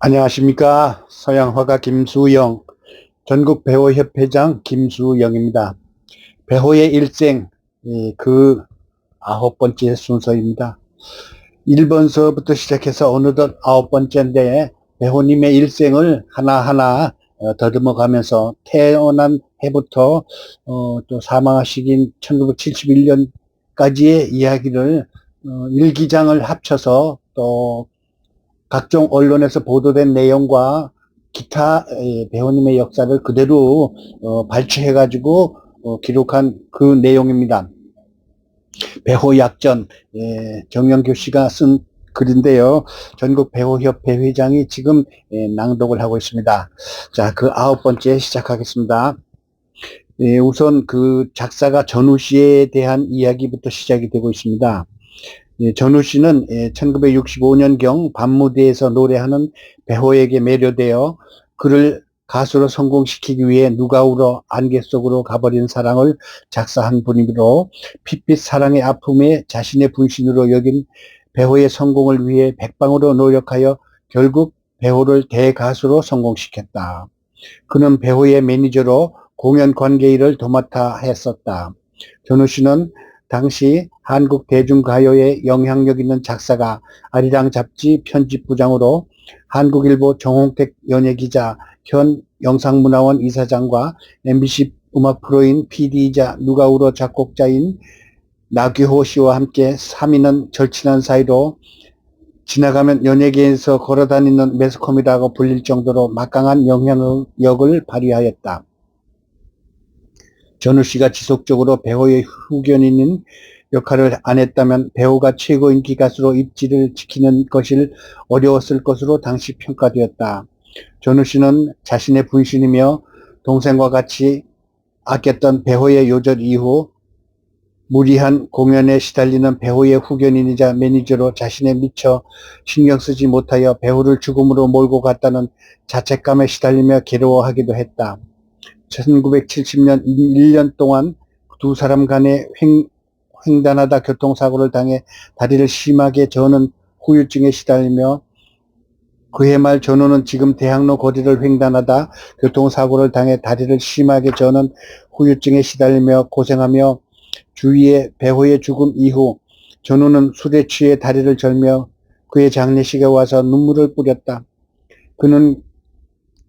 안녕하십니까. 서양화가 김수영, 전국배우협회장 김수영입니다. 배우의 일생, 그 9번째 순서입니다. 1번서부터 시작해서 어느덧 9번째인데 배우님의 일생을 하나하나 더듬어 가면서 태어난 해부터 또 사망하시긴 1971년까지의 이야기를 일기장을 합쳐서 또 각종 언론에서 보도된 내용과 기타 배우님의 역사를 그대로 발췌해가지고 기록한 그 내용입니다. 배호약전, 정영규 씨가 쓴 글인데요. 전국배우협회 회장이 지금 낭독을 하고 있습니다. 자, 그 9번째 시작하겠습니다. 우선 그 작사가 전우 씨에 대한 이야기부터 시작이 되고 있습니다. 전우 씨는 1965년경 밤무대에서 노래하는 배호에게 매료되어 그를 가수로 성공시키기 위해 누가 울어 안개 속으로 가버린 사랑을 작사한 분이므로 핏빛 사랑의 아픔에 자신의 분신으로 여긴 배호의 성공을 위해 백방으로 노력하여 결국 배호를 대가수로 성공시켰다. 그는 배호의 매니저로 공연 관계 일을 도맡아 했었다. 전우 씨는 당시 한국 대중가요에 영향력 있는 작사가, 아리랑 잡지 편집부장으로 한국일보 정홍택 연예기자, 현 영상문화원 이사장과 MBC 음악 프로인 PD이자 누가 울어 작곡자인 나규호 씨와 함께 3인은 절친한 사이로 지나가면 연예계에서 걸어다니는 매스컴이라고 불릴 정도로 막강한 영향력을 발휘하였다. 전우 씨가 지속적으로 배우의 후견인인 역할을 안 했다면 배우가 최고 인기 가수로 입지를 지키는 것이 어려웠을 것으로 당시 평가되었다. 전우 씨는 자신의 분신이며 동생과 같이 아꼈던 배우의 요절 이후 무리한 공연에 시달리는 배우의 후견인이자 매니저로 자신에 미처 신경 쓰지 못하여 배우를 죽음으로 몰고 갔다는 자책감에 시달리며 괴로워하기도 했다. 1970년 1년 동안 두 사람 간에 횡단하다 교통사고를 당해 다리를 심하게 저는 후유증에 시달리며 그해 말 전우는 지금 대학로 거리를 횡단하다 교통사고를 당해 다리를 심하게 저는 후유증에 시달리며 고생하며 주위에 배우의 죽음 이후 전우는 술에 취해 다리를 절며 그의 장례식에 와서 눈물을 뿌렸다. 그는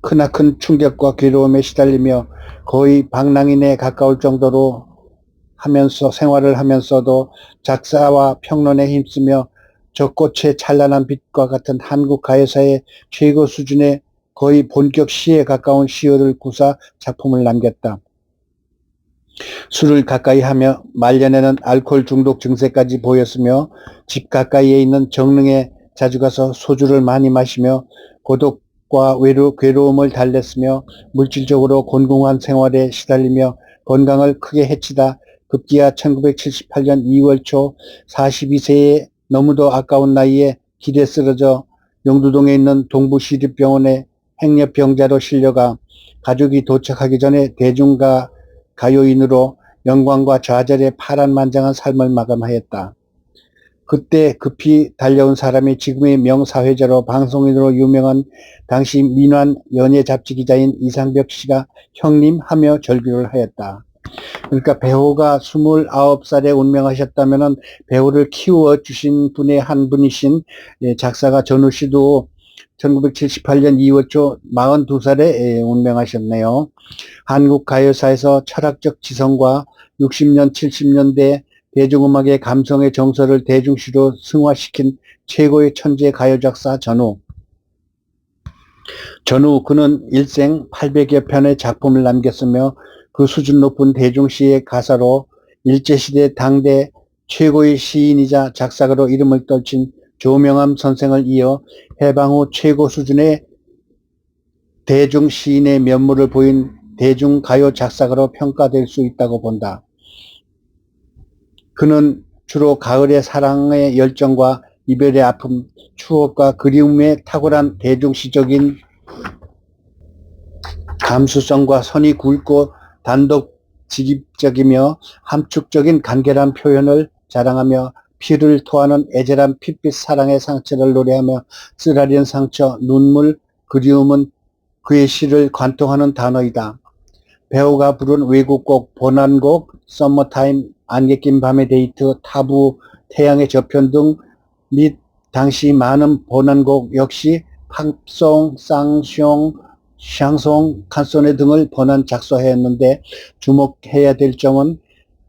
크나큰 충격과 괴로움에 시달리며 거의 방랑인에 가까울 정도로 생활을 하면서도 작사와 평론에 힘쓰며 젖꽃의 찬란한 빛과 같은 한국 가요사의 최고 수준의 거의 본격 시에 가까운 시어를 구사 작품을 남겼다. 술을 가까이 하며 말년에는 알코올 중독 증세까지 보였으며 집 가까이에 있는 정릉에 자주 가서 소주를 많이 마시며 고독과 괴로움을 달랬으며 물질적으로 곤궁한 생활에 시달리며 건강을 크게 해치다 급기야 1978년 2월 초 42세의 너무도 아까운 나이에 길에 쓰러져 영두동에 있는 동부시립병원에 행렬병자로 실려가 가족이 도착하기 전에 가요인으로 영광과 좌절의 파란만장한 삶을 마감하였다. 그때 급히 달려온 사람이 지금의 명사회자로 방송인으로 유명한 당시 민환 연예 잡지 기자인 이상벽 씨가 형님 하며 절규를 하였다. 그러니까 배우가 29살에 운명하셨다면 배우를 키워주신 분의 한 분이신 작사가 전우 씨도 1978년 2월 초 42살에 운명하셨네요. 한국 가요사에서 철학적 지성과 60년, 70년대 대중음악의 감성의 정서를 대중시로 승화시킨 최고의 천재 가요작사 전우. 그는 일생 800여 편의 작품을 남겼으며 그 수준 높은 대중시의 가사로 일제시대 당대 최고의 시인이자 작사가로 이름을 떨친 조명암 선생을 이어 해방 후 최고 수준의 대중시인의 면모를 보인 대중가요 작사가로 평가될 수 있다고 본다. 그는 주로 가을의 사랑의 열정과 이별의 아픔, 추억과 그리움에 탁월한 대중시적인 감수성과 선이 굵고 단독직입적이며 함축적인 간결한 표현을 자랑하며 피를 토하는 애절한 핏빛 사랑의 상처를 노래하며 쓰라린 상처, 눈물, 그리움은 그의 시를 관통하는 단어이다. 배우가 부른 외국곡 번안곡 썸머타임, 안개 낀 밤의 데이트, 타부, 태양의 저편 등 및 당시 많은 번안곡 역시 팝송, 쌍숑, 샹송, 칸소네 등을 번안 작사하였는데 주목해야 될 점은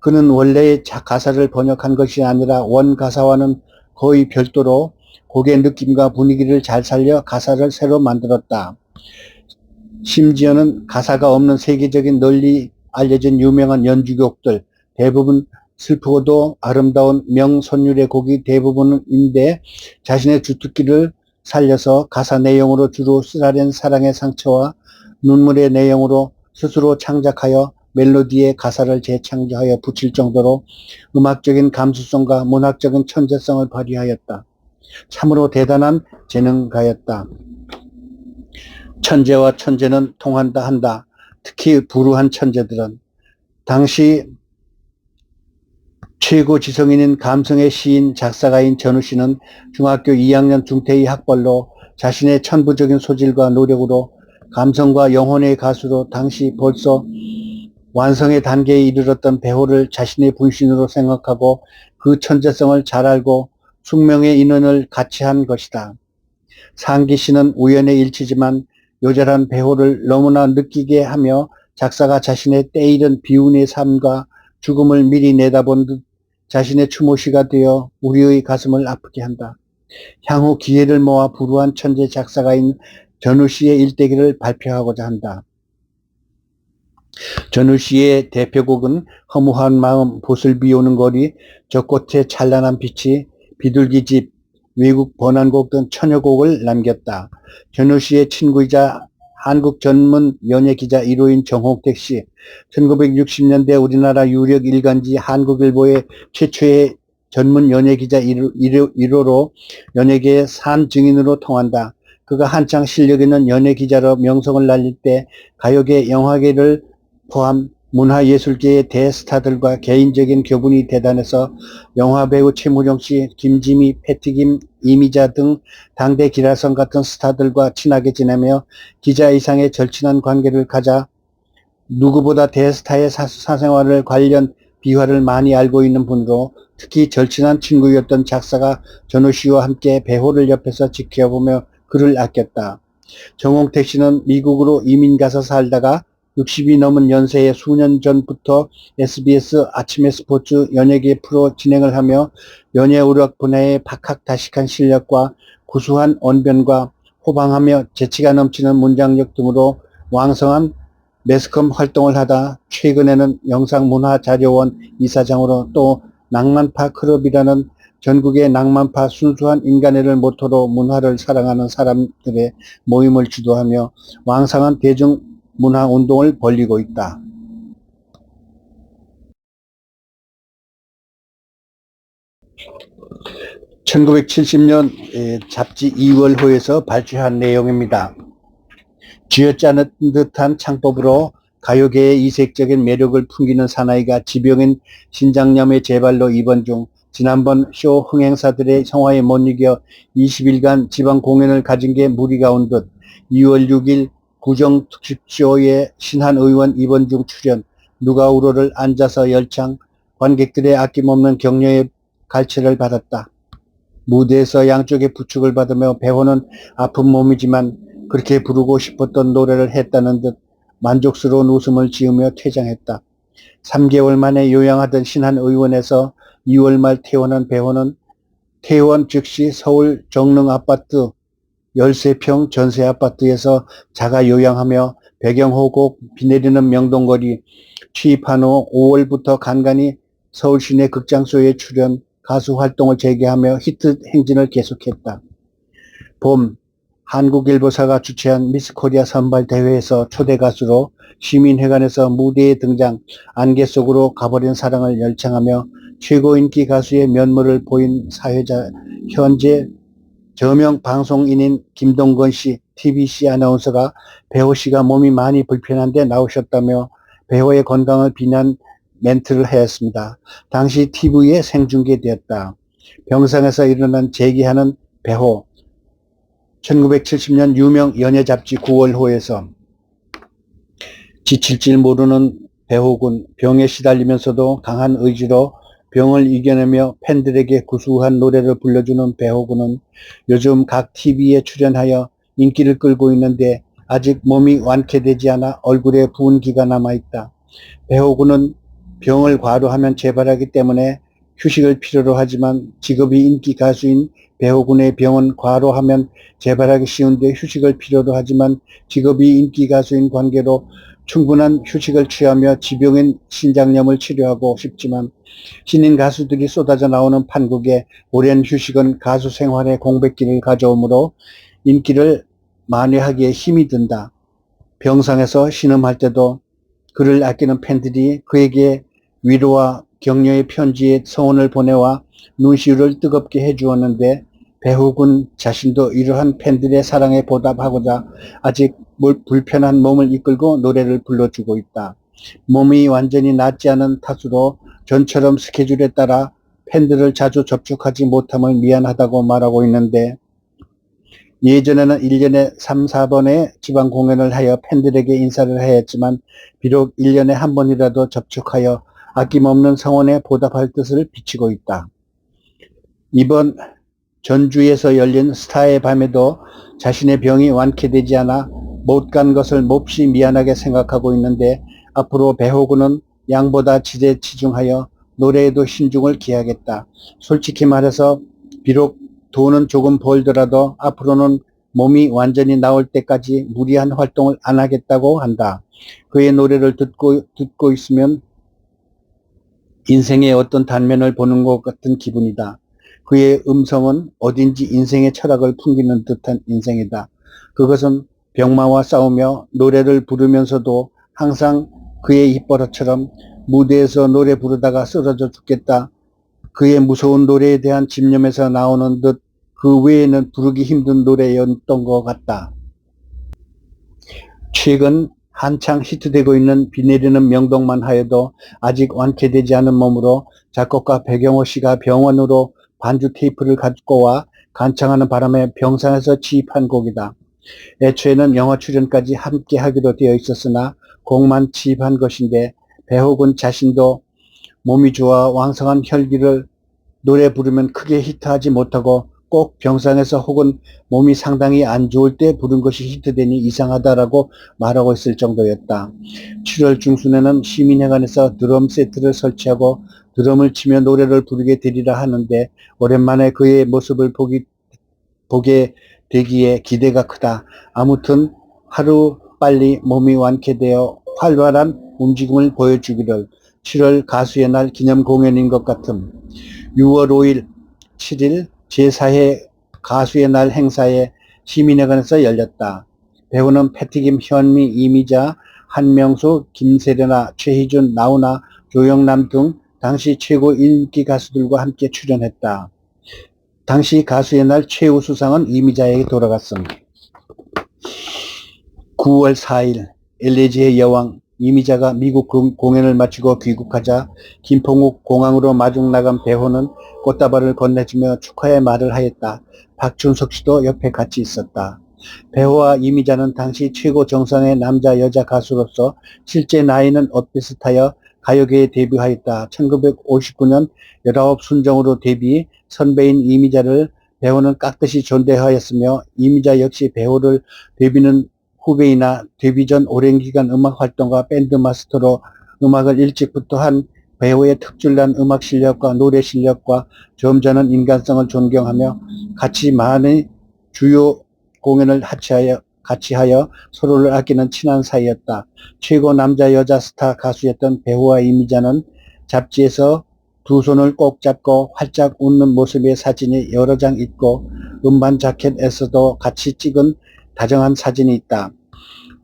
그는 원래의 가사를 번역한 것이 아니라 원 가사와는 거의 별도로 곡의 느낌과 분위기를 잘 살려 가사를 새로 만들었다. 심지어는 가사가 없는 세계적인 널리 알려진 유명한 연주곡들, 대부분 슬프고도 아름다운 명선율의 곡이 대부분인데 자신의 주특기를 살려서 가사 내용으로 주로 쓰라린 사랑의 상처와 눈물의 내용으로 스스로 창작하여 멜로디의 가사를 재창조하여 붙일 정도로 음악적인 감수성과 문학적인 천재성을 발휘하였다. 참으로 대단한 재능가였다. 천재와 천재는 통한다 한다. 특히 불우한 천재들은. 당시 최고 지성인인 감성의 시인 작사가인 전우 씨는 중학교 2학년 중퇴의 학벌로 자신의 천부적인 소질과 노력으로 감성과 영혼의 가수로 당시 벌써 완성의 단계에 이르렀던 배호를 자신의 분신으로 생각하고 그 천재성을 잘 알고 숙명의 인연을 같이 한 것이다. 상기 씨는 우연의 일치지만 요절한 배호를 너무나 느끼게 하며 작사가 자신의 때이른 비운의 삶과 죽음을 미리 내다본 듯 자신의 추모시가 되어 우리의 가슴을 아프게 한다. 향후 기회를 모아 불우한 천재 작사가인 전우 씨의 일대기를 발표하고자 한다. 전우 씨의 대표곡은 허무한 마음, 봇을 비오는 거리, 젖꽃의 찬란한 빛이, 비둘기집, 외국 번안곡 등 천여 곡을 남겼다. 전우 씨의 친구이자 한국 전문 연예기자 1호인 정홍택 씨, 1960년대 우리나라 유력 일간지 한국일보의 최초의 전문 연예기자 1호로 연예계의 산 증인으로 통한다. 그가 한창 실력 있는 연예기자로 명성을 날릴 때 가요계, 영화계를 포함 문화예술계의 대스타들과 개인적인 교분이 대단해서 영화배우 최무룡 씨, 김지미, 패티김, 이미자 등 당대 기라성 같은 스타들과 친하게 지내며 기자 이상의 절친한 관계를 가자 누구보다 대스타의 사생활을 관련 비화를 많이 알고 있는 분으로 특히 절친한 친구였던 작사가 전우 씨와 함께 배호를 옆에서 지켜보며 그를 아꼈다. 정홍택 씨는 미국으로 이민 가서 살다가 60이 넘은 연세에 수년 전부터 SBS 아침의 스포츠 연예계 프로 진행을 하며 연예우력 분야의 박학다식한 실력과 구수한 언변과 호방하며 재치가 넘치는 문장력 등으로 왕성한 매스컴 활동을 하다 최근에는 영상문화자료원 이사장으로 또 낭만파 클럽이라는 전국의 낭만파 순수한 인간애를 모토로 문화를 사랑하는 사람들의 모임을 주도하며 왕성한 대중문화운동을 벌이고 있다. 1970년 잡지 2월호에서 발췌한 내용입니다. 쥐어짜는 듯한 창법으로 가요계의 이색적인 매력을 풍기는 사나이가 지병인 신장염의 재발로 입원 중 지난번 쇼 흥행사들의 성화에 못 이겨 20일간 지방 공연을 가진 게 무리가 온 듯 2월 6일 구정특집쇼에 신한 의원 입원 중 출연, 누가 울어를 앉아서 열창, 관객들의 아낌없는 격려의 갈채를 받았다. 무대에서 양쪽의 부축을 받으며 배호는 아픈 몸이지만 그렇게 부르고 싶었던 노래를 했다는 듯 만족스러운 웃음을 지으며 퇴장했다. 3개월 만에 요양하던 신한 의원에서 2월 말 퇴원한 배호는 퇴원 즉시 서울 정릉 아파트 13평 전세 아파트에서 자가 요양하며 배경호곡 비 내리는 명동거리 취입한 후 5월부터 간간히 서울 시내 극장쇼에 출연, 가수 활동을 재개하며 히트 행진을 계속했다. 봄, 한국일보사가 주최한 미스코리아 선발대회에서 초대 가수로 시민회관에서 무대에 등장, 안개 속으로 가버린 사랑을 열창하며 최고 인기 가수의 면모를 보인 사회자, 현재 저명 방송인인 김동건 씨, TBC 아나운서가 배호 씨가 몸이 많이 불편한데 나오셨다며 배호의 건강을 비난 멘트를 하였습니다. 당시 TV에 생중계되었다. 병상에서 일어난 재기하는 배호. 1970년 유명 연예 잡지 9월호에서 지칠 줄 모르는 배호군, 병에 시달리면서도 강한 의지로 병을 이겨내며 팬들에게 구수한 노래를 불러주는 배호군은 요즘 각 TV에 출연하여 인기를 끌고 있는데 아직 몸이 완쾌되지 않아 얼굴에 부은기가 남아있다. 배호군은 병을 과로하면 재발하기 때문에 휴식을 필요로 하지만 직업이 인기 가수인 배호군의 병은 과로하면 재발하기 쉬운데 휴식을 필요로 하지만 직업이 인기 가수인 관계로 충분한 휴식을 취하며 지병인 신장염을 치료하고 싶지만 신인 가수들이 쏟아져 나오는 판국에 오랜 휴식은 가수 생활의 공백기를 가져오므로 인기를 만회하기에 힘이 든다. 병상에서 신음할 때도 그를 아끼는 팬들이 그에게 위로와 격려의 편지에 서원을 보내와 눈시울을 뜨겁게 해주었는데 배후군 자신도 이러한 팬들의 사랑에 보답하고자 아직 불편한 몸을 이끌고 노래를 불러주고 있다. 몸이 완전히 낫지 않은 탓으로 전처럼 스케줄에 따라 팬들을 자주 접촉하지 못함을 미안하다고 말하고 있는데 예전에는 1년에 3, 4번의 지방 공연을 하여 팬들에게 인사를 해야 했지만 비록 1년에 한 번이라도 접촉하여 아낌없는 성원에 보답할 뜻을 비치고 있다. 이번 전주에서 열린 스타의 밤에도 자신의 병이 완쾌되지 않아 못 간 것을 몹시 미안하게 생각하고 있는데 앞으로 배호군은 양보다 지대치중하여 노래에도 신중을 기하겠다. 솔직히 말해서 비록 돈은 조금 벌더라도 앞으로는 몸이 완전히 나을 때까지 무리한 활동을 안 하겠다고 한다. 그의 노래를 듣고 있으면 인생의 어떤 단면을 보는 것 같은 기분이다. 그의 음성은 어딘지 인생의 철학을 풍기는 듯한 인생이다. 그것은 병마와 싸우며 노래를 부르면서도 항상 그의 입버릇처럼 무대에서 노래 부르다가 쓰러져 죽겠다. 그의 무서운 노래에 대한 집념에서 나오는 듯 그 외에는 부르기 힘든 노래였던 것 같다. 최근 한창 히트되고 있는 비 내리는 명동만 하여도 아직 완쾌되지 않은 몸으로 작곡가 백영호 씨가 병원으로 반주 테이프를 갖고 와 간청하는 바람에 병상에서 취입한 곡이다. 애초에는 영화 출연까지 함께 하기로 되어 있었으나 곡만 취입한 것인데 배호군 자신도 몸이 좋아 왕성한 혈기를 노래 부르면 크게 히트하지 못하고 꼭 병상에서 혹은 몸이 상당히 안 좋을 때 부른 것이 히트되니 이상하다라고 말하고 있을 정도였다. 7월 중순에는 시민회관에서 드럼 세트를 설치하고 드럼을 치며 노래를 부르게 되리라 하는데 오랜만에 그의 모습을 보게 되기에 기대가 크다. 아무튼 하루 빨리 몸이 완쾌되어 활발한 움직임을 보여주기를. 7월 가수의 날 기념 공연인 것 같음. 6월 5일, 7일 제4회 가수의 날 행사에 시민회관에서 열렸다. 배우는 패티김, 현미, 이미자, 한명수, 김세련아, 최희준, 나훈아, 조영남 등 당시 최고 인기 가수들과 함께 출연했다. 당시 가수의 날 최우 수상은 이미자에게 돌아갔음. 9월 4일 LAG의 여왕 이미자가 미국 공연을 마치고 귀국하자 김포국 공항으로 마중 나간 배호는 꽃다발을 건네주며 축하의 말을 하였다. 박준석 씨도 옆에 같이 있었다. 배호와 이미자는 당시 최고 정상의 남자 여자 가수로서 실제 나이는 엇비슷하여 가요계에 데뷔하였다. 1959년 19 순정으로 데뷔, 선배인 이미자를 배호는 깍듯이 존대하였으며 이미자 역시 배호를 데뷔는 후배이나 데뷔 전 오랜 기간 음악 활동과 밴드 마스터로 음악을 일찍부터 한 배우의 특출난 음악 실력과 노래 실력과 점잖은 인간성을 존경하며 같이 많은 주요 공연을 같이 하여 서로를 아끼는 친한 사이였다. 최고 남자 여자 스타 가수였던 배우와 이미자는 잡지에서 두 손을 꼭 잡고 활짝 웃는 모습의 사진이 여러 장 있고 음반 자켓에서도 같이 찍은 다정한 사진이 있다.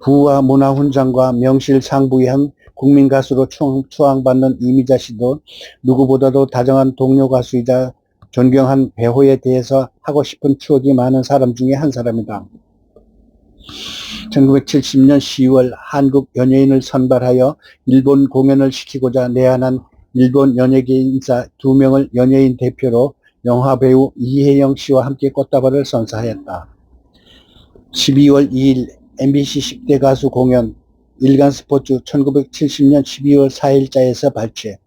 부와 문화훈장과 명실상 부한 국민 가수로 추앙받는 이미자 씨도 누구보다도 다정한 동료 가수이자 존경한 배우에 대해서 하고 싶은 추억이 많은 사람 중에 한 사람이다. 1970년 10월 한국 연예인을 선발하여 일본 공연을 시키고자 내한한 일본 연예계 인사 2명을 연예인 대표로 영화배우 이혜영 씨와 함께 꽃다발을 선사하였다. 12월 2일 MBC 10대 가수 공연 일간스포츠 1970년 12월 4일자에서 발췌.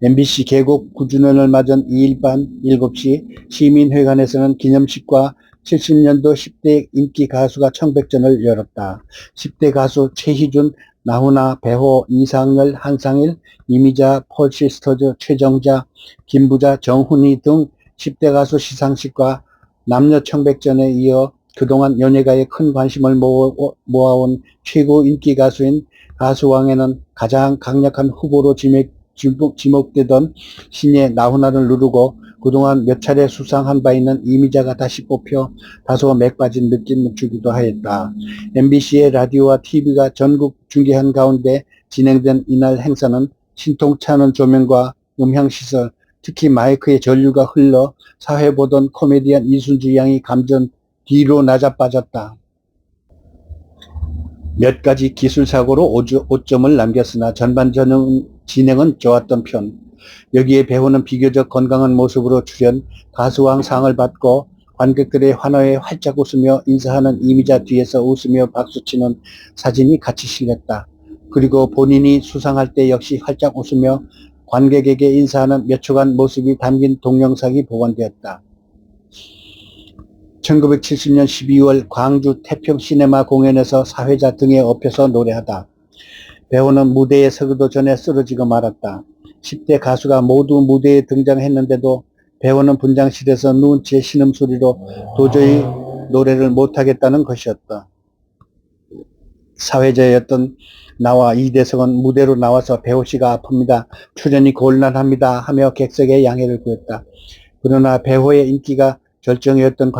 MBC 개국 9주년을 맞은 2일 밤 7시 시민회관에서는 기념식과 70년도 10대 인기 가수가 청백전을 열었다. 10대 가수 최희준, 나훈아, 배호, 이상열, 한상일, 이미자, 폴시스터즈, 최정자, 김부자, 정훈이 등 10대 가수 시상식과 남녀 청백전에 이어 그동안 연예가에 큰 관심을 모아온 최고 인기 가수인 가수왕에는 가장 강력한 후보로 지목되던 신예 나훈아를 누르고 그동안 몇 차례 수상한 바 있는 이미자가 다시 뽑혀 다소 맥빠진 느낌을 주기도 하였다. MBC의 라디오와 TV가 전국 중계한 가운데 진행된 이날 행사는 신통치 않은 조명과 음향시설, 특히 마이크의 전류가 흘러 사회 보던 코미디언 이순주 양이 감전 뒤로 낮아빠졌다. 몇 가지 기술사고로 5점을 남겼으나 전반 진행은 좋았던 편. 여기에 배우는 비교적 건강한 모습으로 출연, 가수왕 상을 받고 관객들의 환호에 활짝 웃으며 인사하는 이미자 뒤에서 웃으며 박수치는 사진이 같이 실렸다. 그리고 본인이 수상할 때 역시 활짝 웃으며 관객에게 인사하는 몇 초간 모습이 담긴 동영상이 보관되었다. 1970년 12월 광주 태평 시네마 공연에서 사회자 등에 업혀서 노래하다. 배우는 무대에 서기도 전에 쓰러지고 말았다. 10대 가수가 모두 무대에 등장했는데도 배우는 분장실에서 누운 채 신음소리로 도저히 노래를 못하겠다는 것이었다. 사회자였던 나와 이대성은 무대로 나와서 배우씨가 아픕니다. 출연이 곤란합니다 하며 객석에 양해를 구했다. 그러나 배우의 인기가 절정이었던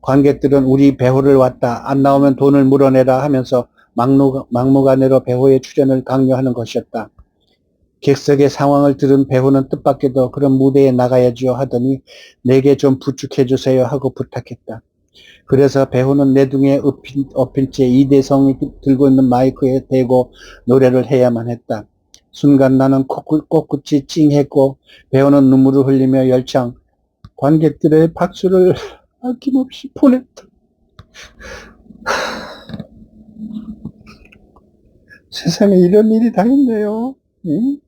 관객들은 우리 배우를 왔다. 안 나오면 돈을 물어내라 하면서 막무가내로 배우의 출연을 강요하는 것이었다. 객석의 상황을 들은 배우는 뜻밖에도 그런 무대에 나가야지요 하더니 내게 좀 부축해주세요 하고 부탁했다. 그래서 배우는 내둥에 엎인 채 이대성이 들고 있는 마이크에 대고 노래를 해야만 했다. 순간 나는 코끝이 찡했고 배우는 눈물을 흘리며 열창, 관객들의 박수를 아낌없이 보냈다. 세상에 이런 일이 다 있네요. 응?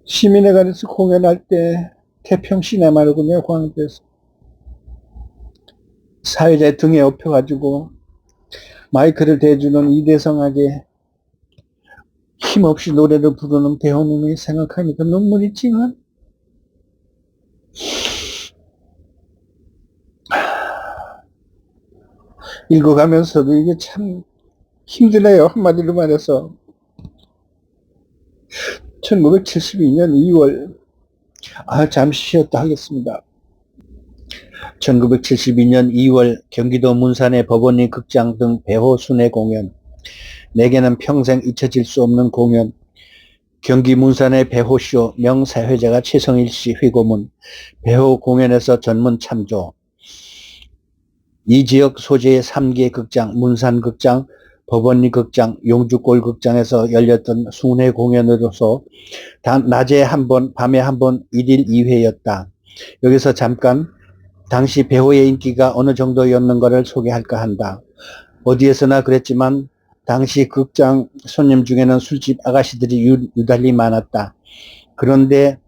시민회관에서 공연할 때 태평 시네마로군요. 광주에서. 사회자의 등에 업혀가지고 마이크를 대주는 이대성에게 힘없이 노래를 부르는 배우님이 생각하니까 눈물이 찡한. 읽어가면서도 이게 참 힘드네요. 한마디로 말해서. 1972년 2월, 잠시 쉬었다 하겠습니다. 1972년 2월 경기도 문산의 법원리 극장 등 배호 순회 공연. 내게는 평생 잊혀질 수 없는 공연. 경기 문산의 배호쇼 명사회자가 최성일씨 회고문. 배호 공연에서 전문 참조. 이 지역 소재의 3개 극장, 문산극장, 법원리 극장, 용주골극장에서 열렸던 순회 공연으로서 낮에 한 번, 밤에 한 번, 1일 2회였다. 여기서 잠깐 당시 배우의 인기가 어느 정도였는가를 소개할까 한다. 어디에서나 그랬지만 당시 극장 손님 중에는 술집 아가씨들이 유달리 많았다. 그런데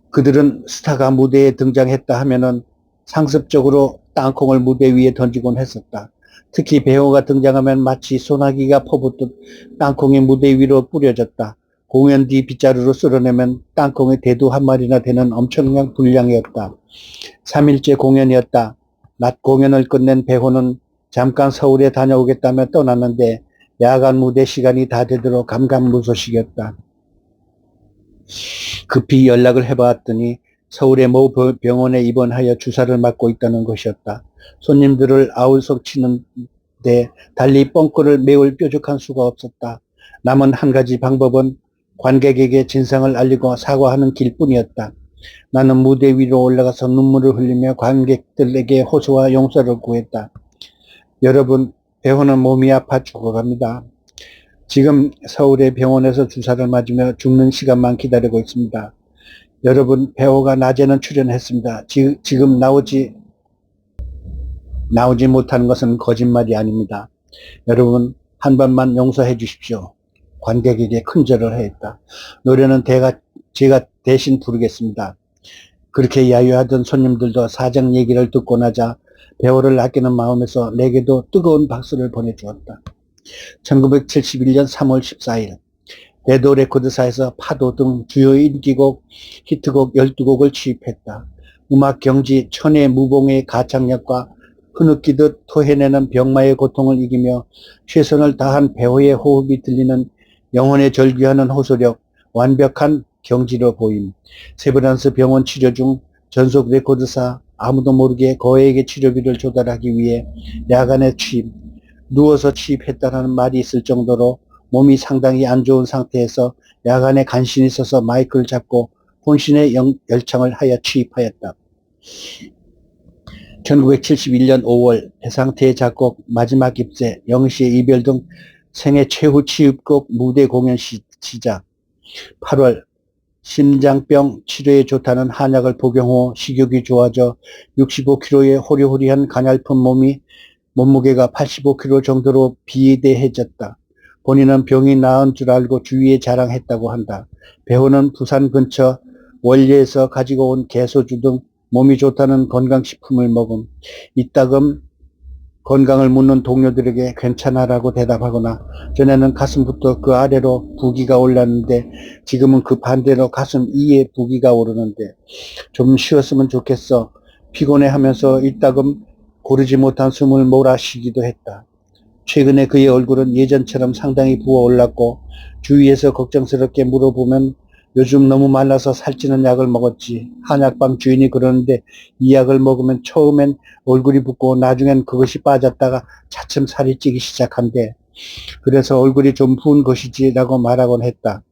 그들은 스타가 무대에 등장했다 하면은 상습적으로 땅콩을 무대 위에 던지곤 했었다. 특히 배우가 등장하면 마치 소나기가 퍼붓듯 땅콩이 무대 위로 뿌려졌다. 공연 뒤 빗자루로 쓸어내면 땅콩의 대두 한 마리나 되는 엄청난 분량이었다. 3일째 공연이었다. 낮 공연을 끝낸 배우는 잠깐 서울에 다녀오겠다며 떠났는데 야간 무대 시간이 다 되도록 감감무소식이었다. 급히 연락을 해봤더니 서울의 모 병원에 입원하여 주사를 맞고 있다는 것이었다. 손님들을 아울석 치는데 달리 뻥커를 메울 뾰족한 수가 없었다. 남은 한 가지 방법은 관객에게 진상을 알리고 사과하는 길뿐이었다. 나는 무대 위로 올라가서 눈물을 흘리며 관객들에게 호소와 용서를 구했다. 여러분, 배우는 몸이 아파 죽어갑니다. 지금 서울의 병원에서 주사를 맞으며 죽는 시간만 기다리고 있습니다. 여러분, 배우가 낮에는 출연했습니다. 지금 나오지 나오지 못하는 것은 거짓말이 아닙니다. 여러분, 한 번만 용서해 주십시오. 관객에게 큰절을 했다. 노래는 제가 대신 부르겠습니다. 그렇게 야유하던 손님들도 사정 얘기를 듣고 나자 배우를 아끼는 마음에서 내게도 뜨거운 박수를 보내주었다. 1971년 3월 14일 대도 레코드사에서 파도 등 주요 인기곡, 히트곡 12곡을 취입했다. 음악 경지 천의 무봉의 가창력과 흐느끼듯 토해내는 병마의 고통을 이기며 최선을 다한 배우의 호흡이 들리는 영혼의 절규하는 호소력, 완벽한 경지로 보임. 세브란스 병원 치료 중 전속 레코드사 아무도 모르게 거액의 치료비를 조달하기 위해 야간에 누워서 취입했다는 말이 있을 정도로 몸이 상당히 안 좋은 상태에서 야간에 간신히 서서 마이크를 잡고 혼신의 열창을 하여 취입하였다. 1971년 5월 배상태의 작곡 마지막 잎새, 영시의 이별 등 생애 최후 취입곡 무대 공연 시작. 8월 심장병 치료에 좋다는 한약을 복용 후 식욕이 좋아져 65kg의 호리호리한 가냘픈 몸무게가 85kg 정도로 비대해졌다. 본인은 병이 나은 줄 알고 주위에 자랑했다고 한다. 배우는 부산 근처 원예에서 가지고 온 개소주 등 몸이 좋다는 건강식품을 먹음. 이따금 건강을 묻는 동료들에게 괜찮아라고 대답하거나 전에는 가슴부터 그 아래로 부기가 올랐는데 지금은 그 반대로 가슴 위에 부기가 오르는데 좀 쉬었으면 좋겠어. 피곤해하면서 이따금 고르지 못한 숨을 몰아쉬기도 했다. 최근에 그의 얼굴은 예전처럼 상당히 부어올랐고 주위에서 걱정스럽게 물어보면 요즘 너무 말라서 살찌는 약을 먹었지. 한약방 주인이 그러는데 이 약을 먹으면 처음엔 얼굴이 붓고 나중엔 그것이 빠졌다가 차츰 살이 찌기 시작한대. 그래서 얼굴이 좀 부은 것이지 라고 말하곤 했다.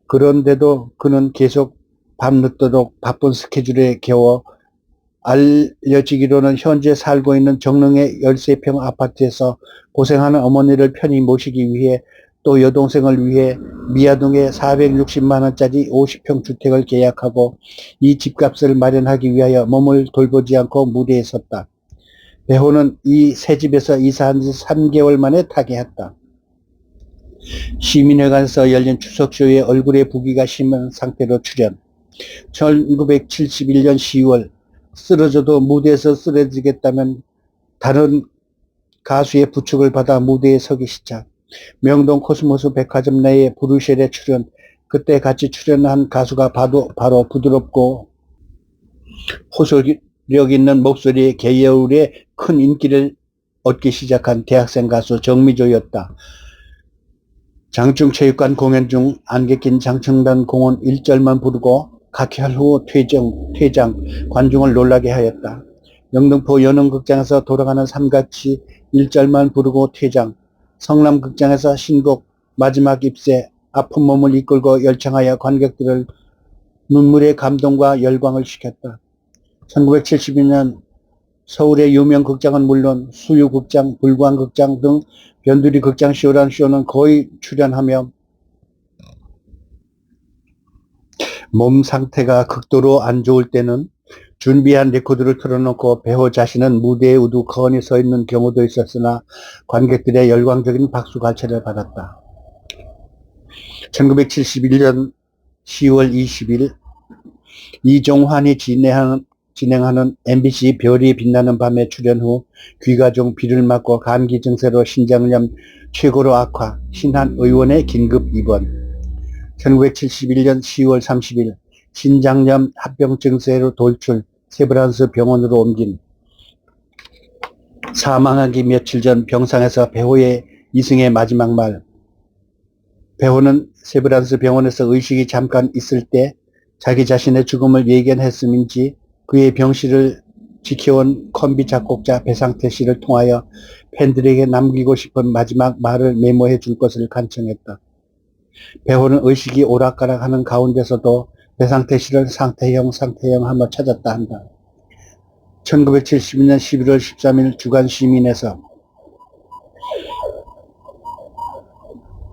그런데도 그는 계속 밤늦도록 바쁜 스케줄에 겨워 알려지기로는 현재 살고 있는 정릉의 13평 아파트에서 고생하는 어머니를 편히 모시기 위해 또 여동생을 위해 미아동에 460만 원짜리 50평 주택을 계약하고 이 집값을 마련하기 위하여 몸을 돌보지 않고 무대에 섰다. 배우는 이 새 집에서 이사한 지 3개월 만에 타계했다. 시민회관에서 열린 추석쇼에 얼굴에 부기가 심한 상태로 출연. 1971년 10월 쓰러져도 무대에서 쓰러지겠다면 다른 가수의 부축을 받아 무대에 서기 시작. 명동 코스모스 백화점 내에 브루셀에 출연. 그때 같이 출연한 가수가 바로 부드럽고 호소력 있는 목소리의 개여울에 큰 인기를 얻기 시작한 대학생 가수 정미조였다. 장충체육관 공연 중 안개 낀 장충단 공원 1절만 부르고 각혈 후 퇴장, 관중을 놀라게 하였다. 영등포 연흥극장에서 돌아가는 삼같이 1절만 부르고 퇴장, 성남극장에서 신곡 마지막 잎새, 아픈 몸을 이끌고 열창하여 관객들을 눈물의 감동과 열광을 시켰다. 1972년 서울의 유명 극장은 물론 수유극장, 불광극장 등 변두리 극장 쇼란 쇼는 거의 출연하며 몸 상태가 극도로 안 좋을 때는 준비한 레코드를 틀어놓고 배우 자신은 무대에 우두커니 서 있는 경우도 있었으나 관객들의 열광적인 박수 갈채를 받았다. 1971년 10월 20일 이종환이 진행하는 MBC 별이 빛나는 밤에 출연 후 귀가 좀 비를 맞고 감기 증세로 신장염 최고로 악화, 신한 의원의 긴급 입원. 1971년 10월 30일 신장염 합병 증세로 돌출, 세브란스 병원으로 옮긴. 사망하기 며칠 전 병상에서 배우의 이승의 마지막 말. 배우는 세브란스 병원에서 의식이 잠깐 있을 때 자기 자신의 죽음을 예견했음인지 그의 병실을 지켜온 컴비 작곡자 배상태 씨를 통하여 팬들에게 남기고 싶은 마지막 말을 메모해 줄 것을 간청했다. 배우는 의식이 오락가락하는 가운데서도 배상태 씨를 상태형 하며 찾았다 한다. 1972년 11월 13일 주간 시민에서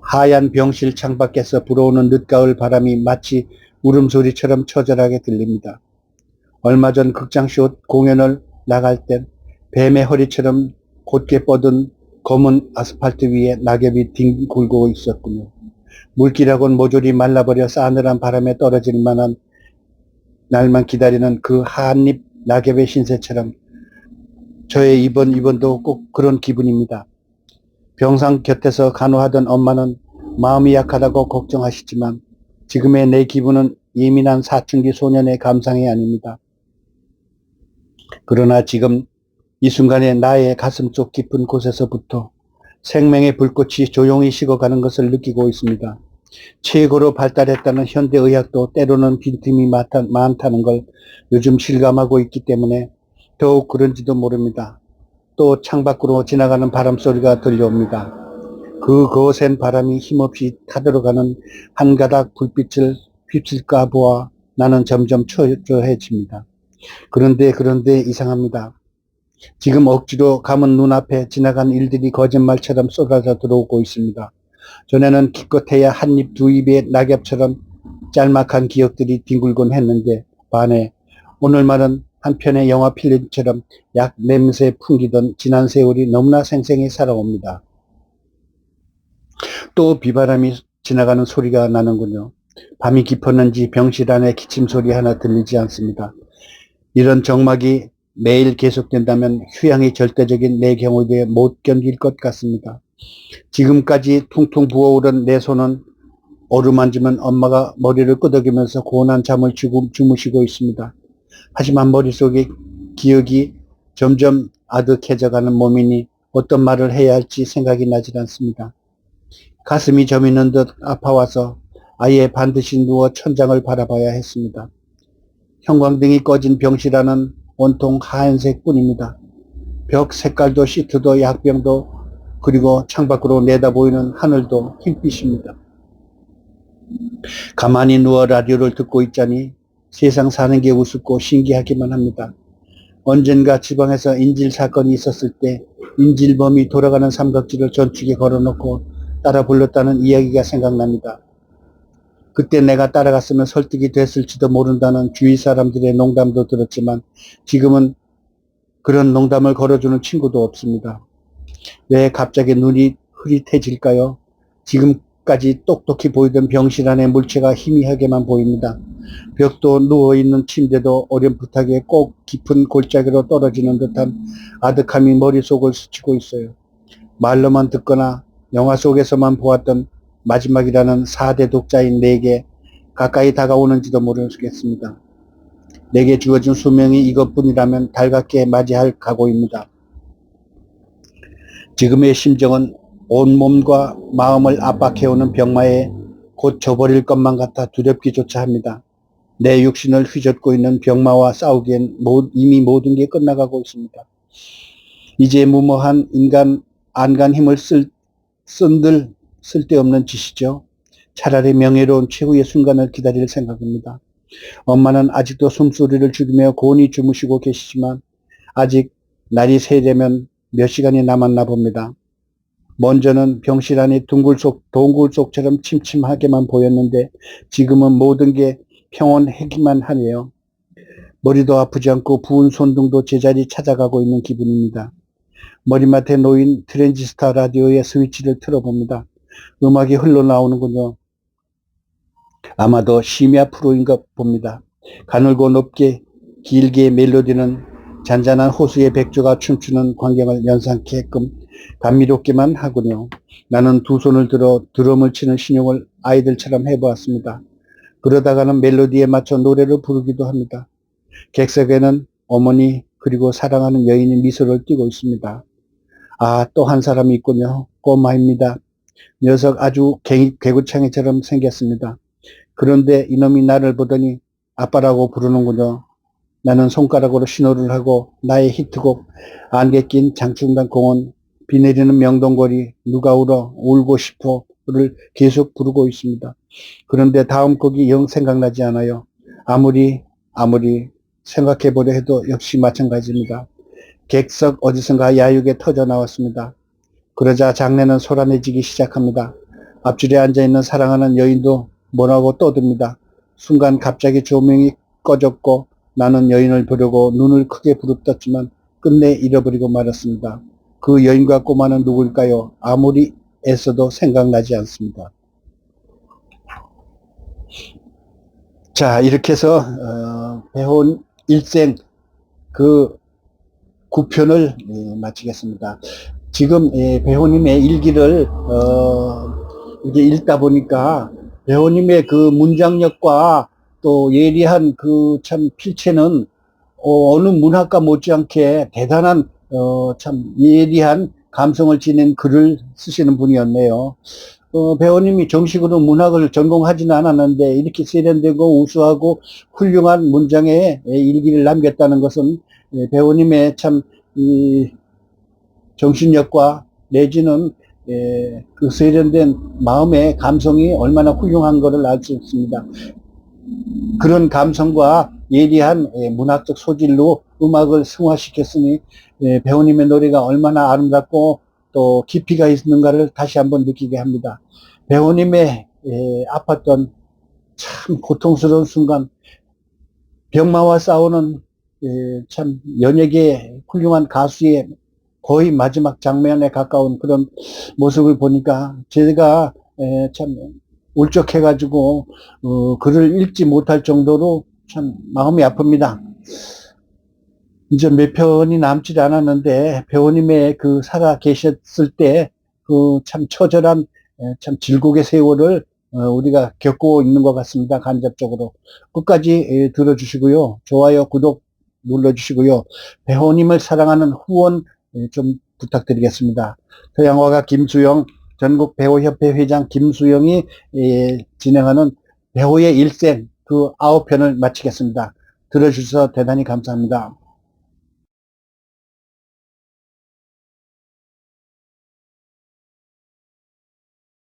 하얀 병실 창밖에서 불어오는 늦가을 바람이 마치 울음소리처럼 처절하게 들립니다. 얼마 전 극장쇼 공연을 나갈 땐 뱀의 허리처럼 곧게 뻗은 검은 아스팔트 위에 낙엽이 뒹굴고 있었군요. 물기라곤 모조리 말라버려 싸늘한 바람에 떨어질 만한 날만 기다리는 그 한입 낙엽의 신세처럼 저의 이번도 꼭 그런 기분입니다. 병상 곁에서 간호하던 엄마는 마음이 약하다고 걱정하시지만 지금의 내 기분은 예민한 사춘기 소년의 감상이 아닙니다. 그러나 지금 이 순간에 나의 가슴속 깊은 곳에서부터 생명의 불꽃이 조용히 식어가는 것을 느끼고 있습니다. 최고로 발달했다는 현대의학도 때로는 빈틈이 많다는 걸 요즘 실감하고 있기 때문에 더욱 그런지도 모릅니다. 또 창밖으로 지나가는 바람소리가 들려옵니다. 그 거센 바람이 힘없이 타들어가는 한 가닥 불빛을 휩쓸까 보아 나는 점점 초조해집니다. 그런데 이상합니다. 지금 억지로 감은 눈앞에 지나간 일들이 거짓말처럼 쏟아져 들어오고 있습니다. 전에는 기껏해야 한 입 두 입의 낙엽처럼 짤막한 기억들이 뒹굴곤 했는데 반해 오늘만은 한 편의 영화 필름처럼 약 냄새 풍기던 지난 세월이 너무나 생생히 살아옵니다. 또 비바람이 지나가는 소리가 나는군요. 밤이 깊었는지 병실 안에 기침 소리 하나 들리지 않습니다. 이런 정막이 매일 계속된다면 휴양이 절대적인 내 경우에 못 견딜 것 같습니다. 지금까지 퉁퉁 부어오른 내 손은 어루만지면 엄마가 머리를 끄덕이면서 고운한 잠을 주무시고 있습니다. 하지만 머릿속에 기억이 점점 아득해져가는 몸이니 어떤 말을 해야 할지 생각이 나질 않습니다. 가슴이 저미는 듯 아파와서 아예 반드시 누워 천장을 바라봐야 했습니다. 형광등이 꺼진 병실 안은 온통 하얀색 뿐입니다. 벽 색깔도 시트도 약병도 그리고 창밖으로 내다보이는 하늘도 흰빛입니다. 가만히 누워 라디오를 듣고 있자니 세상 사는 게 우습고 신기하기만 합니다. 언젠가 지방에서 인질 사건이 있었을 때 인질범이 돌아가는 삼각지를 전축에 걸어놓고 따라 불렀다는 이야기가 생각납니다. 그때 내가 따라갔으면 설득이 됐을지도 모른다는 주위 사람들의 농담도 들었지만 지금은 그런 농담을 걸어주는 친구도 없습니다. 왜 갑자기 눈이 흐릿해질까요? 지금까지 똑똑히 보이던 병실 안의 물체가 희미하게만 보입니다. 벽도 누워있는 침대도 어렴풋하게 꼭 깊은 골짜기로 떨어지는 듯한 아득함이 머릿속을 스치고 있어요. 말로만 듣거나 영화 속에서만 보았던 마지막이라는 4대 독자인 내게 가까이 다가오는지도 모르겠습니다. 내게 주어진 수명이 이것뿐이라면 달갑게 맞이할 각오입니다. 지금의 심정은 온몸과 마음을 압박해오는 병마에 곧 져버릴 것만 같아 두렵기조차 합니다. 내 육신을 휘젓고 있는 병마와 싸우기엔 이미 모든 게 끝나가고 있습니다. 이제 무모한 안간 힘을 쓴들 쓸데없는 짓이죠. 차라리 명예로운 최후의 순간을 기다릴 생각입니다. 엄마는 아직도 숨소리를 죽이며 곤히 주무시고 계시지만 아직 날이 새려면 몇 시간이 남았나 봅니다. 먼저는 병실 안이 동굴 속처럼 침침하게만 보였는데 지금은 모든 게 평온하기만 하네요. 머리도 아프지 않고 부은 손등도 제자리 찾아가고 있는 기분입니다. 머리맡에 놓인 트랜지스터 라디오의 스위치를 틀어봅니다. 음악이 흘러나오는군요. 아마도 심야 프로인가 봅니다. 가늘고 높게 길게 멜로디는 잔잔한 호수의 백조가 춤추는 광경을 연상케끔 감미롭기만 하군요. 나는 두 손을 들어 드럼을 치는 신용을 아이들처럼 해보았습니다. 그러다가는 멜로디에 맞춰 노래를 부르기도 합니다. 객석에는 어머니 그리고 사랑하는 여인이 미소를 띠고 있습니다. 아, 또 한 사람이 있군요. 꼬마입니다. 녀석 아주 개구창이처럼 생겼습니다. 그런데 이놈이 나를 보더니 아빠라고 부르는군요. 나는 손가락으로 신호를 하고 나의 히트곡 안개 낀 장충단 공원 비 내리는 명동거리 누가 울고 싶어를 계속 부르고 있습니다. 그런데 다음 곡이 영 생각나지 않아요. 아무리 생각해보려 해도 역시 마찬가지입니다. 객석 어디선가 야유게 터져 나왔습니다. 그러자 장내는 소란해지기 시작합니다. 앞줄에 앉아있는 사랑하는 여인도 뭐라고 떠듭니다. 순간 갑자기 조명이 꺼졌고 나는 여인을 보려고 눈을 크게 부릅떴지만 끝내 잃어버리고 말았습니다. 그 여인과 꼬마는 누굴까요? 아무리 애써도 생각나지 않습니다. 자, 이렇게 해서 배운 일생 그 9편을 마치겠습니다. 지금 배우님의 일기를 이렇게 읽다 보니까 배우님의 그 문장력과 또 예리한 그 참 필체는 어느 문학가 못지않게 대단한 참 예리한 감성을 지닌 글을 쓰시는 분이었네요. 배우님이 정식으로 문학을 전공하지는 않았는데 이렇게 세련되고 우수하고 훌륭한 문장의 일기를 남겼다는 것은 배우님의 참 정신력과 내지는 그 세련된 마음의 감성이 얼마나 훌륭한 것을 알 수 있습니다. 그런 감성과 예리한 문학적 소질로 음악을 승화시켰으니 배우님의 노래가 얼마나 아름답고 또 깊이가 있는가를 다시 한번 느끼게 합니다. 배우님의 아팠던 참 고통스러운 순간, 병마와 싸우는 참 연예계 훌륭한 가수의 거의 마지막 장면에 가까운 그런 모습을 보니까 제가 참 울적해가지고 글을 읽지 못할 정도로 참 마음이 아픕니다. 이제 몇 편이 남지 않았는데 배우님의 그 살아 계셨을 때 그 참 처절한 참 질곡의 세월을 우리가 겪고 있는 것 같습니다. 간접적으로 끝까지 들어주시고요. 좋아요, 구독 눌러주시고요. 배우님을 사랑하는 후원 좀 부탁드리겠습니다. 서양화가 김수영, 전국배우협회 회장 김수영이 진행하는 배우의 일생 그 9편을 마치겠습니다. 들어주셔서 대단히 감사합니다.